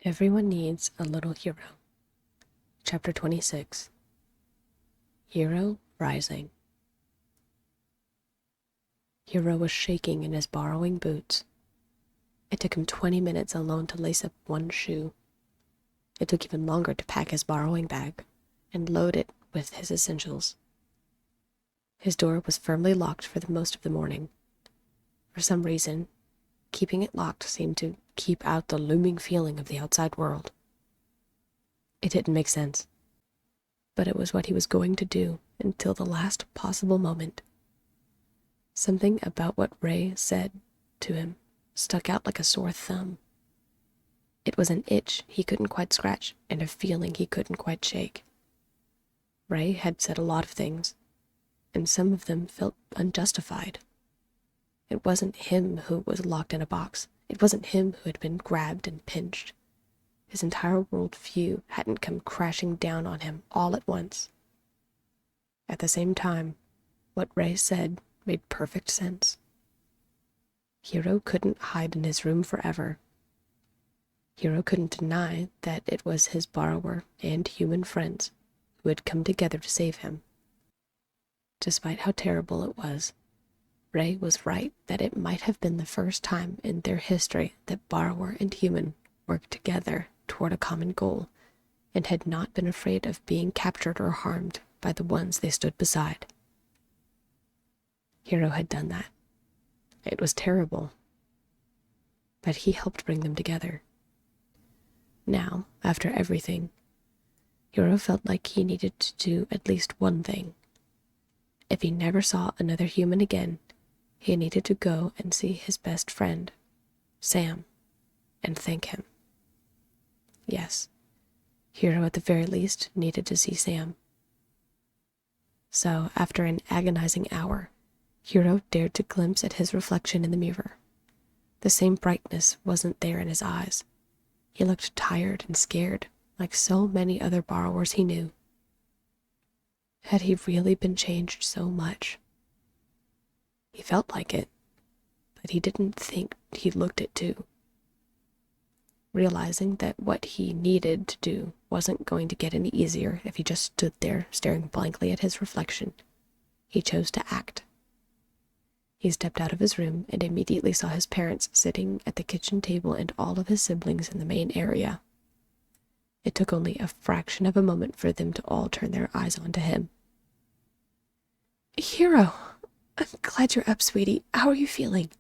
Everyone needs a little hero. Chapter 26. Hero Rising. Hero was shaking in his borrowing boots. It took him 20 minutes alone to lace up one shoe. It took even longer to pack his borrowing bag and load it with his essentials. His door was firmly locked for the most of the morning. For some reason, keeping it locked seemed to keep out the looming feeling of the outside world. It didn't make sense, but it was what he was going to do until the last possible moment. Something about what Ray said to him stuck out like a sore thumb. It was an itch he couldn't quite scratch and a feeling he couldn't quite shake. Ray had said a lot of things, and some of them felt unjustified. It wasn't him who was locked in a box. It wasn't him who had been grabbed and pinched. His entire world view hadn't come crashing down on him all at once. At the same time, what Ray said made perfect sense. Hero couldn't hide in his room forever. Hero couldn't deny that it was his borrower and human friends who had come together to save him. Despite how terrible it was, Ray was right that it might have been the first time in their history that borrower and human worked together toward a common goal and had not been afraid of being captured or harmed by the ones they stood beside. Hero had done that. It was terrible, but he helped bring them together. Now, after everything, Hero felt like he needed to do at least one thing. If he never saw another human again, he needed to go and see his best friend, Sam, and thank him. Yes, Hero at the very least needed to see Sam. So, after an agonizing hour, Hero dared to glimpse at his reflection in the mirror. The same brightness wasn't there in his eyes. He looked tired and scared, like so many other borrowers he knew. Had he really been changed so much? He felt like it, but he didn't think he looked it too. Realizing that what he needed to do wasn't going to get any easier if he just stood there staring blankly at his reflection, he chose to act. He stepped out of his room and immediately saw his parents sitting at the kitchen table and all of his siblings in the main area. It took only a fraction of a moment for them to all turn their eyes onto him. "Hero, I'm glad you're up, sweetie. How are you feeling?"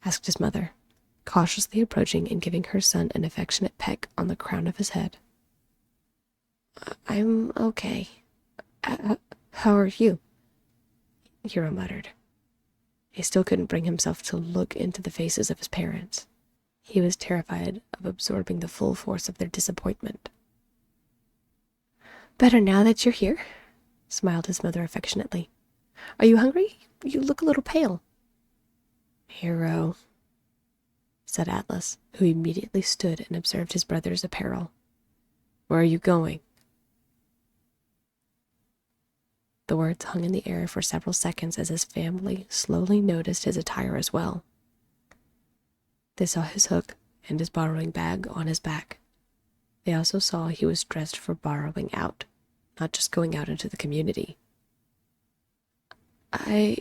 asked his mother, cautiously approaching and giving her son an affectionate peck on the crown of his head. "I'm okay. How are you?" Hero muttered. He still couldn't bring himself to look into the faces of his parents. He was terrified of absorbing the full force of their disappointment. "Better now that you're here," smiled his mother affectionately. "Are you hungry? You look a little pale." "Hero," said Atlas, who immediately stood and observed his brother's apparel. "Where are you going?" The words hung in the air for several seconds as his family slowly noticed his attire as well. They saw his hook and his borrowing bag on his back. They also saw he was dressed for borrowing out, not just going out into the community. I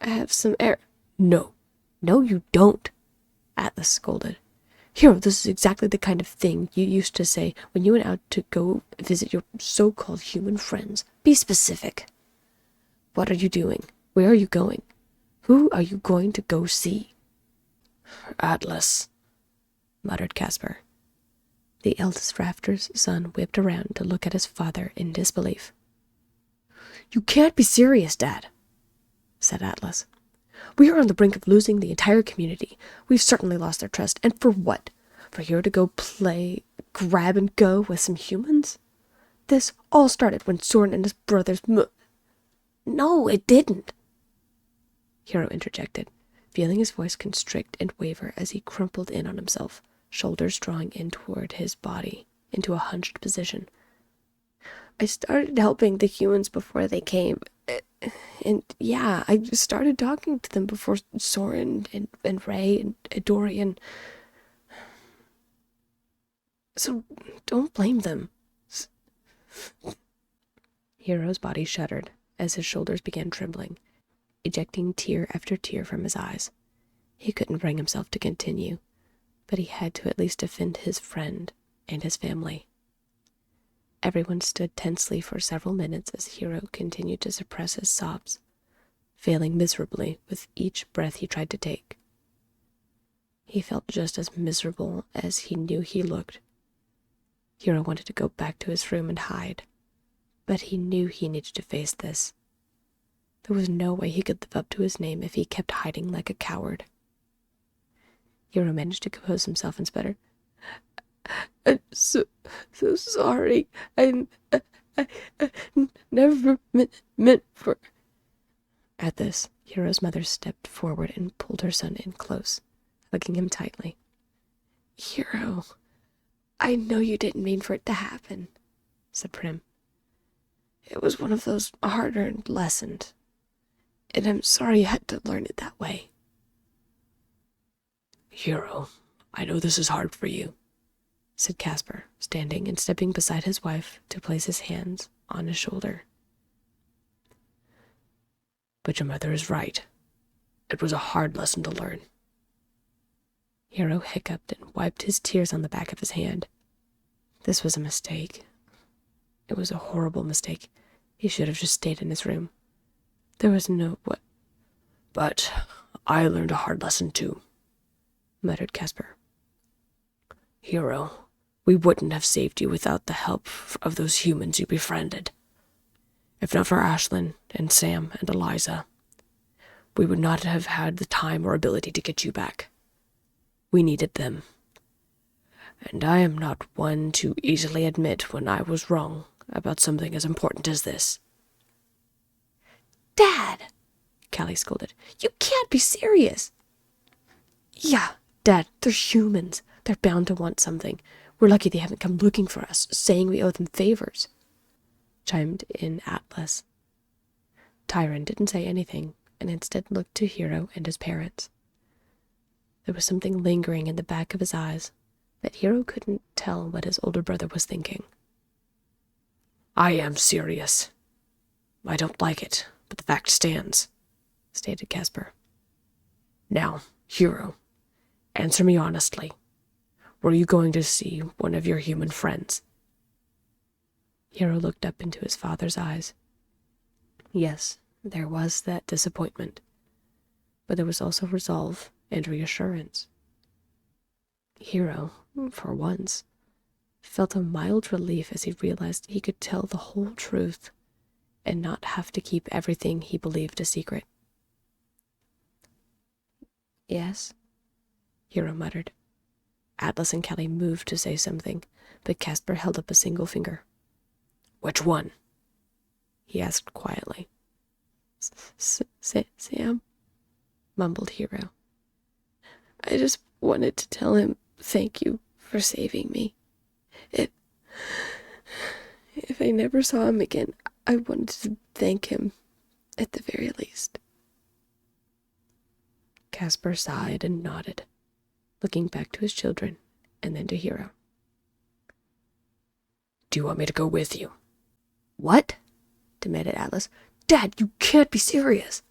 have some air." No, you don't," Atlas scolded. "Hero, this is exactly the kind of thing you used to say when you went out to go visit your so-called human friends. Be specific. What are you doing? Where are you going? Who are you going to go see?" "Atlas," muttered Casper. The eldest Rafter's son whipped around to look at his father in disbelief. "You can't be serious, Dad," said Atlas. "We are on the brink of losing the entire community. We've certainly lost their trust. And for what? For Hero to go play grab and go with some humans? This all started when Soren and his brothers No, it didn't," Hero interjected, feeling his voice constrict and waver as he crumpled in on himself, shoulders drawing in toward his body, into a hunched position. "I started helping the humans before they came. And yeah, I started talking to them before Soren and Ray and Dorian." So don't blame them. Hero's body shuddered as his shoulders began trembling, ejecting tear after tear from his eyes. He couldn't bring himself to continue, but he had to at least defend his friend and his family. Everyone stood tensely for several minutes as Hero continued to suppress his sobs, failing miserably with each breath he tried to take. He felt just as miserable as he knew he looked. Hero wanted to go back to his room and hide, but he knew he needed to face this. There was no way he could live up to his name if he kept hiding like a coward. Hero managed to compose himself and sputtered, "I'm so sorry. I never meant for..." At this, Hero's mother stepped forward and pulled her son in close, hugging him tightly. "Hero, I know you didn't mean for it to happen," said Prim. "It was one of those hard-earned lessons, and I'm sorry you had to learn it that way." "Hero, I know this is hard for you," said Casper, standing and stepping beside his wife to place his hands on his shoulder. "But your mother is right. It was a hard lesson to learn." Hero hiccuped and wiped his tears on the back of his hand. This was a mistake. It was a horrible mistake. He should have just stayed in his room. There was no... "But I learned a hard lesson too," muttered Casper. "Hero, we wouldn't have saved you without the help of those humans you befriended. If not for Ashlyn and Sam and Eliza, we would not have had the time or ability to get you back. We needed them. And I am not one to easily admit when I was wrong about something as important as this." "Dad!" Callie scolded. "You can't be serious." "Yeah, Dad, they're humans. They're bound to want something. We're lucky they haven't come looking for us, saying we owe them favors," chimed in Atlas. Tyron didn't say anything, and instead looked to Hero and his parents. There was something lingering in the back of his eyes, but Hero couldn't tell what his older brother was thinking. "I am serious. I don't like it, but the fact stands," stated Casper. "Now, Hero, answer me honestly. Were you going to see one of your human friends?" Hero looked up into his father's eyes. Yes, there was that disappointment, but there was also resolve and reassurance. Hero, for once, felt a mild relief as he realized he could tell the whole truth and not have to keep everything he believed a secret. "Yes," Hero muttered. Atlas and Callie moved to say something, but Casper held up a single finger. "Which one?" he asked quietly. Sam," mumbled Hero. "I just wanted to tell him thank you for saving me. If I never saw him again, I wanted to thank him at the very least." Casper sighed and nodded, looking back to his children and then to Hero. "Do you want me to go with you?" "What?" demanded Atlas. "Dad, you can't be serious."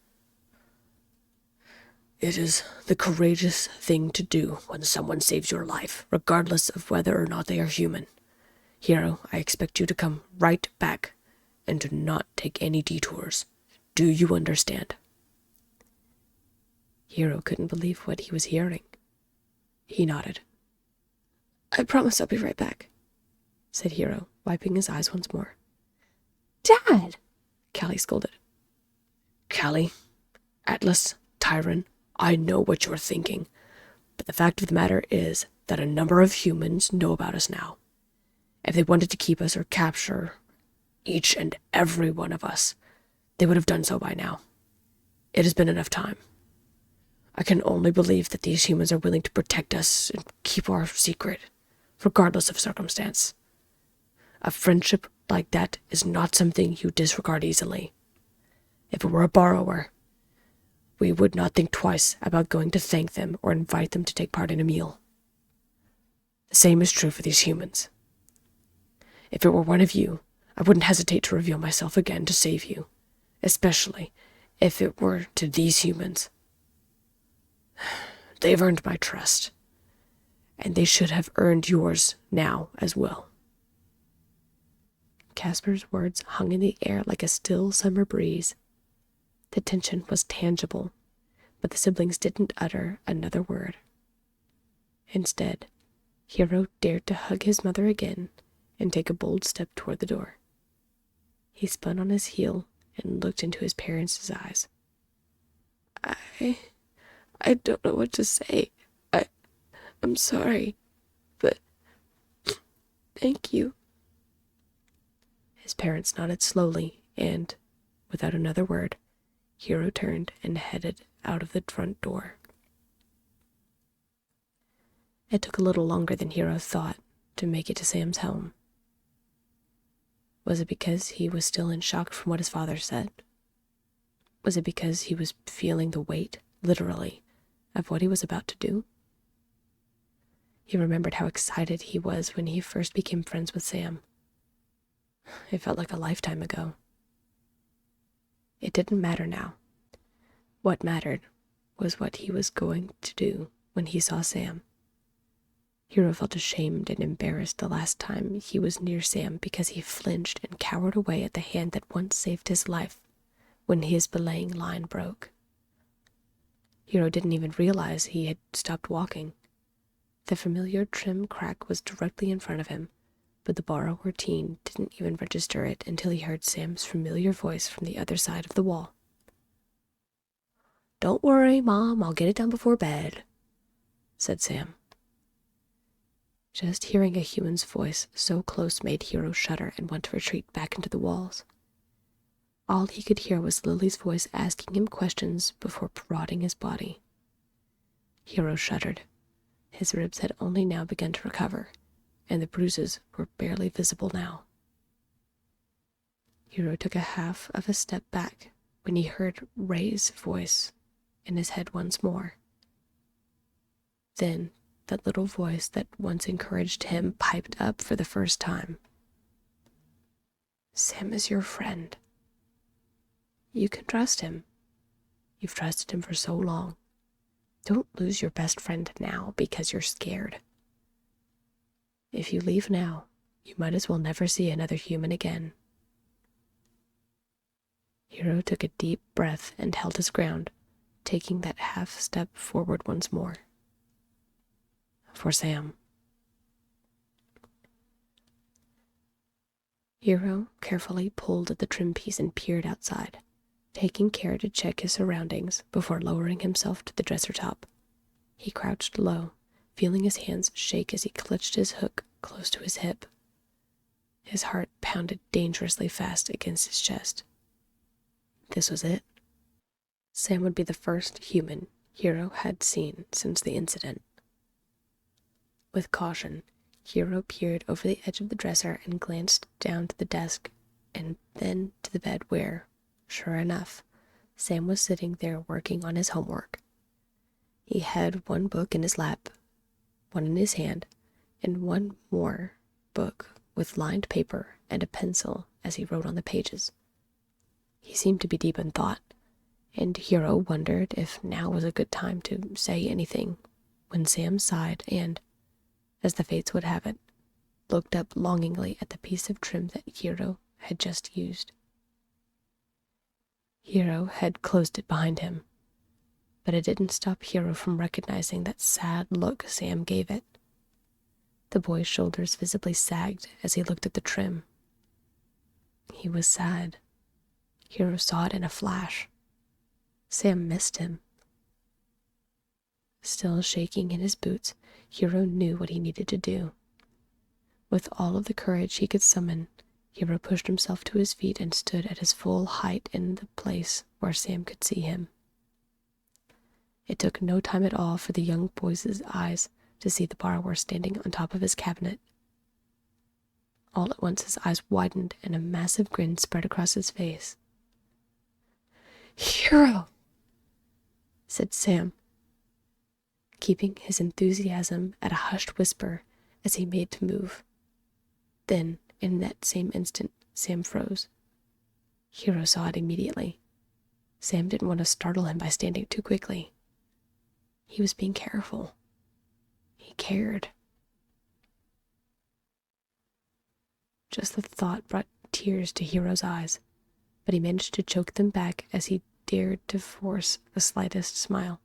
"It is the courageous thing to do when someone saves your life, regardless of whether or not they are human. Hero, I expect you to come right back and to not take any detours. Do you understand?" Hero couldn't believe what he was hearing. He nodded. "I promise I'll be right back," said Hero, wiping his eyes once more. "Dad!" Callie scolded. "Callie, Atlas, Tyron, I know what you're thinking, but the fact of the matter is that a number of humans know about us now. If they wanted to keep us or capture each and every one of us, they would have done so by now. It has been enough time. I can only believe that these humans are willing to protect us and keep our secret, regardless of circumstance. A friendship like that is not something you disregard easily. If it were a borrower, we would not think twice about going to thank them or invite them to take part in a meal." The same is true for these humans. If it were one of you, I wouldn't hesitate to reveal myself again to save you, especially if it were to these humans. They've earned my trust, and they should have earned yours now as well. Casper's words hung in the air like a still summer breeze. The tension was tangible, but the siblings didn't utter another word. Instead, Hero dared to hug his mother again and take a bold step toward the door. He spun on his heel and looked into his parents' eyes. I don't know what to say. I'm sorry, but thank you. His parents nodded slowly, and, without another word, Hero turned and headed out of the front door. It took a little longer than Hero thought to make it to Sam's home. Was it because he was still in shock from what his father said? Was it because he was feeling the weight, literally, of what he was about to do? He remembered how excited he was when he first became friends with Sam. It felt like a lifetime ago. It didn't matter now. What mattered was what he was going to do when he saw Sam. Hero felt ashamed and embarrassed the last time he was near Sam because he flinched and cowered away at the hand that once saved his life when his belaying line broke. Hero didn't even realize he had stopped walking. The familiar trim crack was directly in front of him, but the borrower teen didn't even register it until he heard Sam's familiar voice from the other side of the wall. "Don't worry, Mom, I'll get it done before bed," said Sam. Just hearing a human's voice so close made Hero shudder and want to retreat back into the walls. All he could hear was Lily's voice asking him questions before prodding his body. Hero shuddered. His ribs had only now begun to recover, and the bruises were barely visible now. Hero took a half of a step back when he heard Ray's voice in his head once more. Then that little voice that once encouraged him piped up for the first time. "Sam is your friend. You can trust him. You've trusted him for so long. Don't lose your best friend now because you're scared. If you leave now, you might as well never see another human again." Hero took a deep breath and held his ground, taking that half step forward once more. For Sam. Hero carefully pulled at the trim piece and peered outside, taking care to check his surroundings before lowering himself to the dresser top. He crouched low, feeling his hands shake as he clutched his hook close to his hip. His heart pounded dangerously fast against his chest. This was it. Sam would be the first human Hero had seen since the incident. With caution, Hero peered over the edge of the dresser and glanced down to the desk and then to the bed where, sure enough, Sam was sitting there working on his homework. He had one book in his lap, one in his hand, and one more book with lined paper and a pencil as he wrote on the pages. He seemed to be deep in thought, and Hero wondered if now was a good time to say anything when Sam sighed and, as the fates would have it, looked up longingly at the piece of trim that Hero had just used. Hero had closed it behind him, but it didn't stop Hero from recognizing that sad look Sam gave it. The boy's shoulders visibly sagged as he looked at the trim. He was sad. Hero saw it in a flash. Sam missed him. Still shaking in his boots, Hero knew what he needed to do. With all of the courage he could summon, Hero pushed himself to his feet and stood at his full height in the place where Sam could see him. It took no time at all for the young boy's eyes to see the borrower standing on top of his cabinet. All at once his eyes widened and a massive grin spread across his face. "Hero!" said Sam, keeping his enthusiasm at a hushed whisper as he made to move. Then, in that same instant, Sam froze. Hiro saw it immediately. Sam didn't want to startle him by standing too quickly. He was being careful. He cared. Just the thought brought tears to Hiro's eyes, but he managed to choke them back as he dared to force the slightest smile.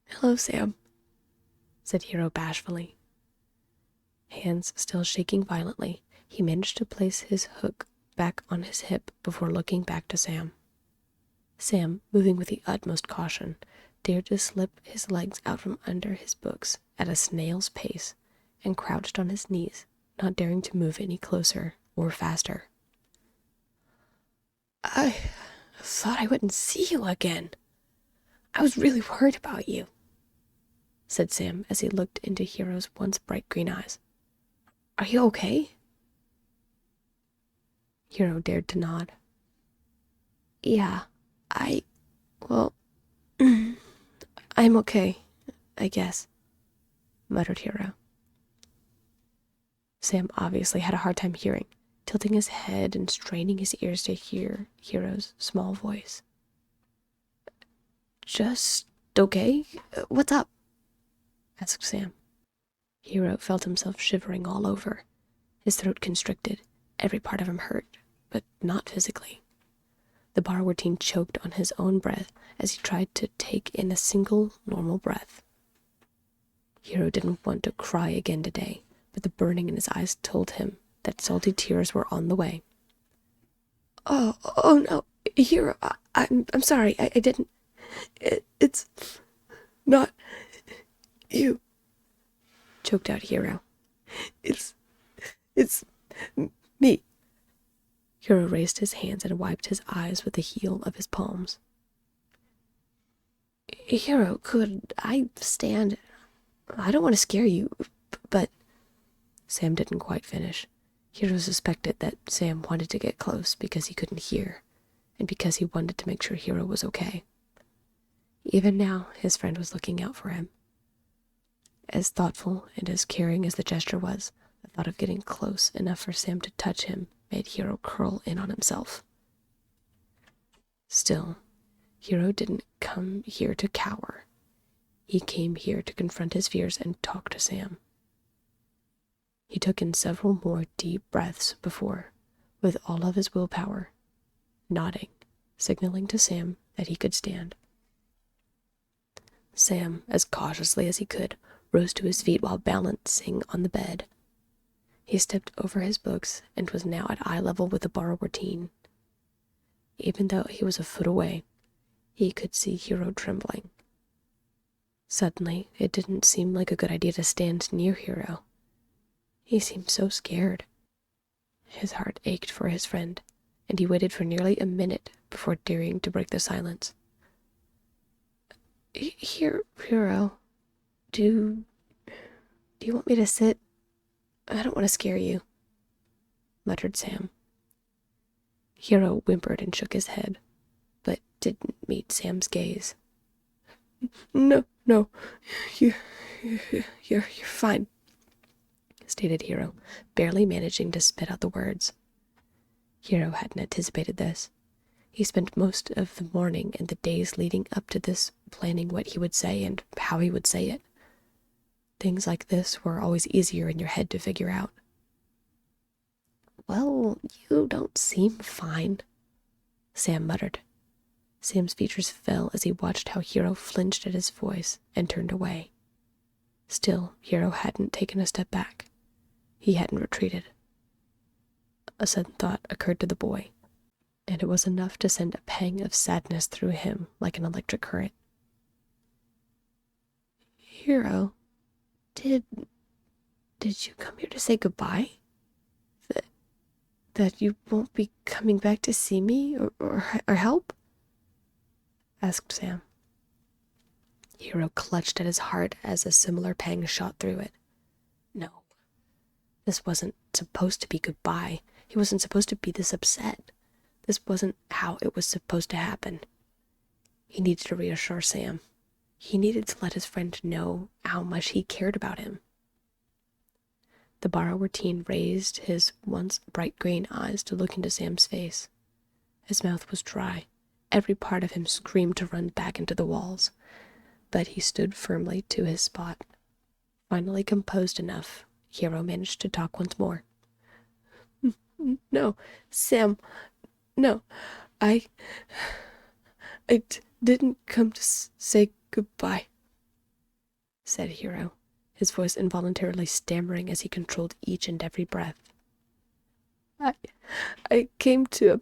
"Hello, Sam," said Hiro bashfully. Hands still shaking violently, he managed to place his hook back on his hip before looking back to Sam. Sam, moving with the utmost caution, dared to slip his legs out from under his books at a snail's pace and crouched on his knees, not daring to move any closer or faster. "I thought I wouldn't see you again. I was really worried about you," said Sam as he looked into Hiro's once bright green eyes. "Are you okay?" Hiro dared to nod. "Yeah, well, I'm okay, I guess," muttered Hiro. Sam obviously had a hard time hearing, tilting his head and straining his ears to hear Hiro's small voice. "Just okay? What's up?" asked Sam. Hiro felt himself shivering all over. His throat constricted, every part of him hurt, but not physically. The borrower teen choked on his own breath as he tried to take in a single normal breath. Hiro didn't want to cry again today, but the burning in his eyes told him that salty tears were on the way. Oh no, Hiro, I'm sorry, I didn't. It's not you," choked out Hiro. It's me." Hiro raised his hands and wiped his eyes with the heel of his palms. "Hiro, could I stand? I don't want to scare you, but..." Sam didn't quite finish. Hiro suspected that Sam wanted to get close because he couldn't hear, and because he wanted to make sure Hiro was okay. Even now, his friend was looking out for him. As thoughtful and as caring as the gesture was, the thought of getting close enough for Sam to touch him made Hiro curl in on himself. Still, Hiro didn't come here to cower. He came here to confront his fears and talk to Sam. He took in several more deep breaths before, with all of his willpower, nodding, signaling to Sam that he could stand. Sam, as cautiously as he could, rose to his feet while balancing on the bed. He stepped over his books and was now at eye level with the borrower teen. Even though he was a foot away, he could see Hiro trembling. Suddenly, it didn't seem like a good idea to stand near Hiro. He seemed so scared. His heart ached for his friend, and he waited for nearly a minute before daring to break the silence. "Hiro, do you want me to sit? I don't want to scare you," muttered Sam. Hiro whimpered and shook his head, but didn't meet Sam's gaze. No, you're fine," stated Hiro, barely managing to spit out the words. Hiro hadn't anticipated this. He spent most of the morning and the days leading up to this planning what he would say and how he would say it. Things like this were always easier in your head to figure out. "Well, you don't seem fine," Sam muttered. Sam's features fell as he watched how Hiro flinched at his voice and turned away. Still, Hiro hadn't taken a step back. He hadn't retreated. A sudden thought occurred to the boy, and it was enough to send a pang of sadness through him like an electric current. "Hiro, did you come here to say goodbye? That you won't be coming back to see me or help?" asked Sam. Hiro clutched at his heart as a similar pang shot through it. No, this wasn't supposed to be goodbye. He wasn't supposed to be this upset. This wasn't how it was supposed to happen. He needed to reassure Sam. He needed to let his friend know how much he cared about him. The borrower teen raised his once bright green eyes to look into Sam's face. His mouth was dry. Every part of him screamed to run back into the walls, but he stood firmly to his spot. Finally composed enough, Hero managed to talk once more. "No, Sam, no, I didn't come to say goodbye," said Hero, his voice involuntarily stammering as he controlled each and every breath. I came to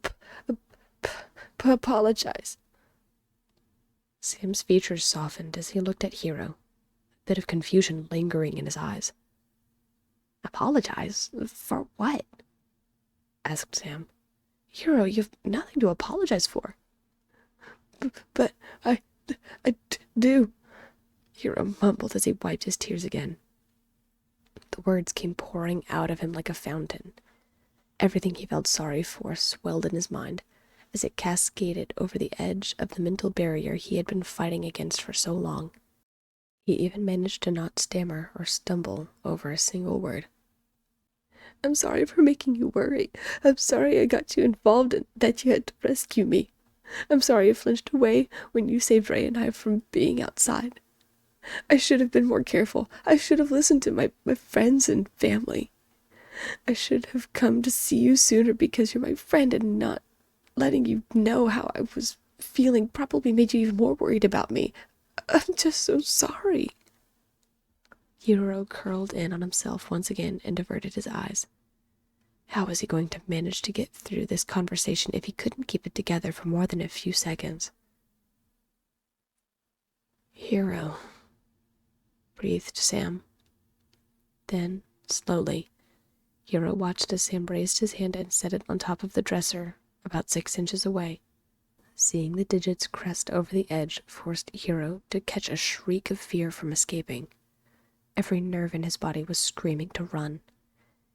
apologize." Sam's features softened as he looked at Hero, a bit of confusion lingering in his eyes. "Apologize? For what?" asked Sam. "Hero, you've nothing to apologize for." But I do," Hero mumbled as he wiped his tears again. The words came pouring out of him like a fountain. Everything he felt sorry for swelled in his mind as it cascaded over the edge of the mental barrier he had been fighting against for so long. He even managed to not stammer or stumble over a single word. "I'm sorry for making you worry. I'm sorry I got you involved and that you had to rescue me. I'm sorry I flinched away when you saved Ray and I from being outside. I should have been more careful. I should have listened to my friends and family. I should have come to see you sooner because you're my friend, and not letting you know how I was feeling probably made you even more worried about me. I'm just so sorry." Hero curled in on himself once again and averted his eyes. How was he going to manage to get through this conversation if he couldn't keep it together for more than a few seconds? "Hero," breathed Sam. Then, slowly, Hero watched as Sam raised his hand and set it on top of the dresser, about 6 inches away. Seeing the digits crest over the edge forced Hero to catch a shriek of fear from escaping. Every nerve in his body was screaming to run.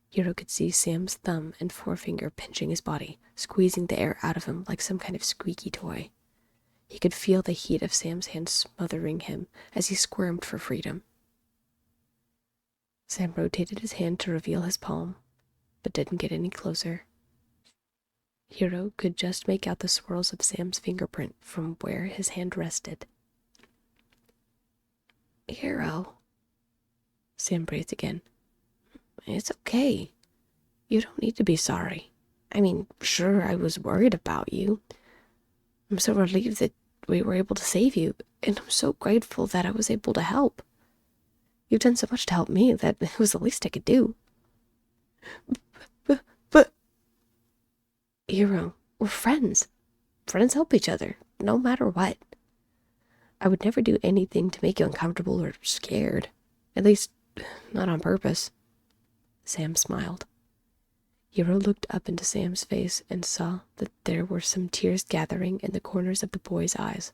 Hero could see Sam's thumb and forefinger pinching his body, squeezing the air out of him like some kind of squeaky toy. He could feel the heat of Sam's hand smothering him as he squirmed for freedom. Sam rotated his hand to reveal his palm, but didn't get any closer. Hero could just make out the swirls of Sam's fingerprint from where his hand rested. "Hero," Sam breathed again. "It's okay. You don't need to be sorry. I mean, sure, I was worried about you. I'm so relieved that we were able to save you, and I'm so grateful that I was able to help. You've done so much to help me that it was the least I could do." But, Hero, we're friends. Friends help each other, no matter what. I would never do anything to make you uncomfortable or scared. At least, not on purpose." Sam smiled. Hero looked up into Sam's face and saw that there were some tears gathering in the corners of the boy's eyes.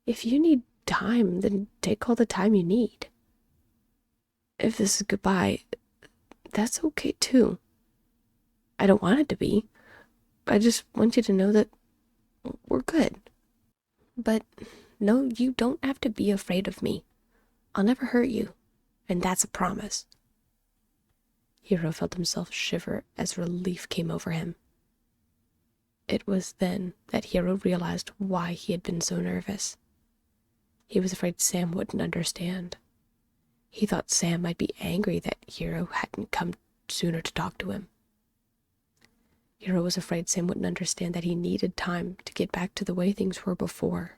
"If you need time, then take all the time you need. If this is goodbye, that's okay too. I don't want it to be. I just want you to know that we're good. But no, you don't have to be afraid of me. I'll never hurt you, and that's a promise." Hero felt himself shiver as relief came over him. It was then that Hero realized why he had been so nervous. He was afraid Sam wouldn't understand. He thought Sam might be angry that Hero hadn't come sooner to talk to him. Hero was afraid Sam wouldn't understand that he needed time to get back to the way things were before.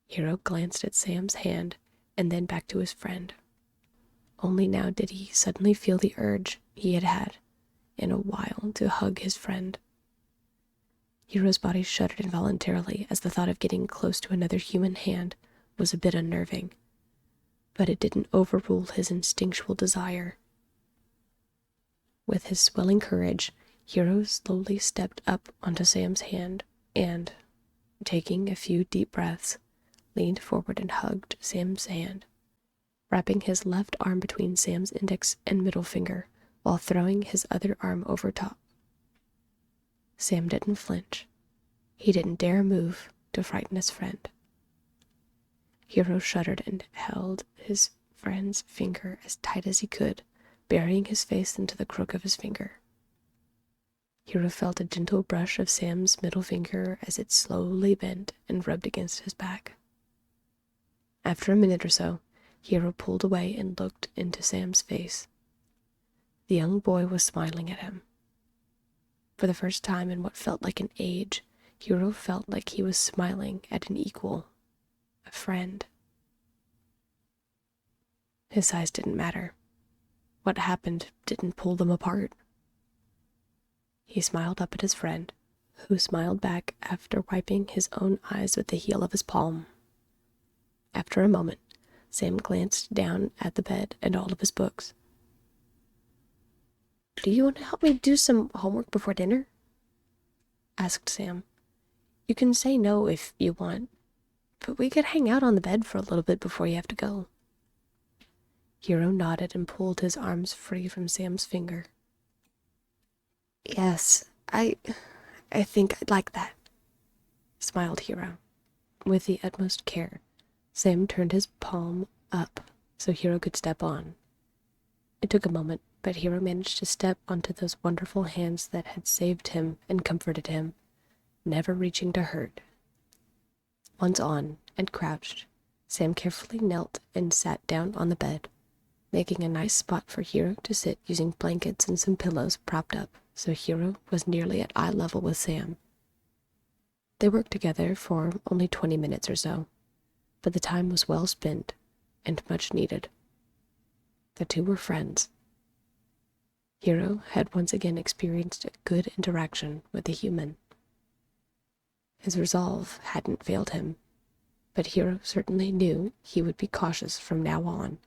Hero glanced at Sam's hand and then back to his friend. Only now did he suddenly feel the urge he had had in a while to hug his friend. Hero's body shuddered involuntarily as the thought of getting close to another human hand was a bit unnerving, but it didn't overrule his instinctual desire. With his swelling courage, Hero slowly stepped up onto Sam's hand and, taking a few deep breaths, leaned forward and hugged Sam's hand, wrapping his left arm between Sam's index and middle finger while throwing his other arm over top. Sam didn't flinch. He didn't dare move to frighten his friend. Hero shuddered and held his friend's finger as tight as he could, burying his face into the crook of his finger. Hero felt a gentle brush of Sam's middle finger as it slowly bent and rubbed against his back. After a minute or so, Hero pulled away and looked into Sam's face. The young boy was smiling at him. For the first time in what felt like an age, Hero felt like he was smiling at an equal, a friend. His size didn't matter. What happened didn't pull them apart. He smiled up at his friend, who smiled back after wiping his own eyes with the heel of his palm. After a moment, Sam glanced down at the bed and all of his books. "Do you want to help me do some homework before dinner?" asked Sam. "You can say no if you want, but we could hang out on the bed for a little bit before you have to go." Hero nodded and pulled his arms free from Sam's finger. "Yes, I think I'd like that," smiled Hero. With the utmost care, Sam turned his palm up so Hero could step on. It took a moment, but Hero managed to step onto those wonderful hands that had saved him and comforted him, never reaching to hurt. Once on and crouched, Sam carefully knelt and sat down on the bed, making a nice spot for Hero to sit using blankets and some pillows propped up so Hero was nearly at eye level with Sam. They worked together for only 20 minutes or so, but the time was well spent and much needed. The two were friends. Hero had once again experienced a good interaction with a human. His resolve hadn't failed him, but Hero certainly knew he would be cautious from now on.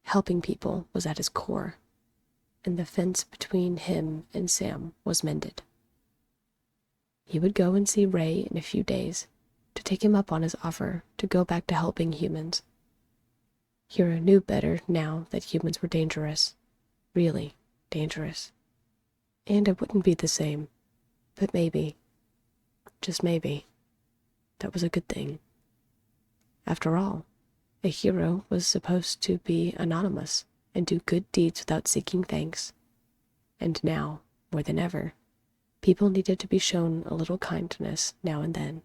Helping people was at his core, and the fence between him and Sam was mended. He would go and see Ray in a few days to take him up on his offer to go back to helping humans. Hero knew better now that humans were dangerous, really dangerous. And it wouldn't be the same, but maybe, just maybe, that was a good thing. After all, a hero was supposed to be anonymous and do good deeds without seeking thanks. And now, more than ever, people needed to be shown a little kindness now and then.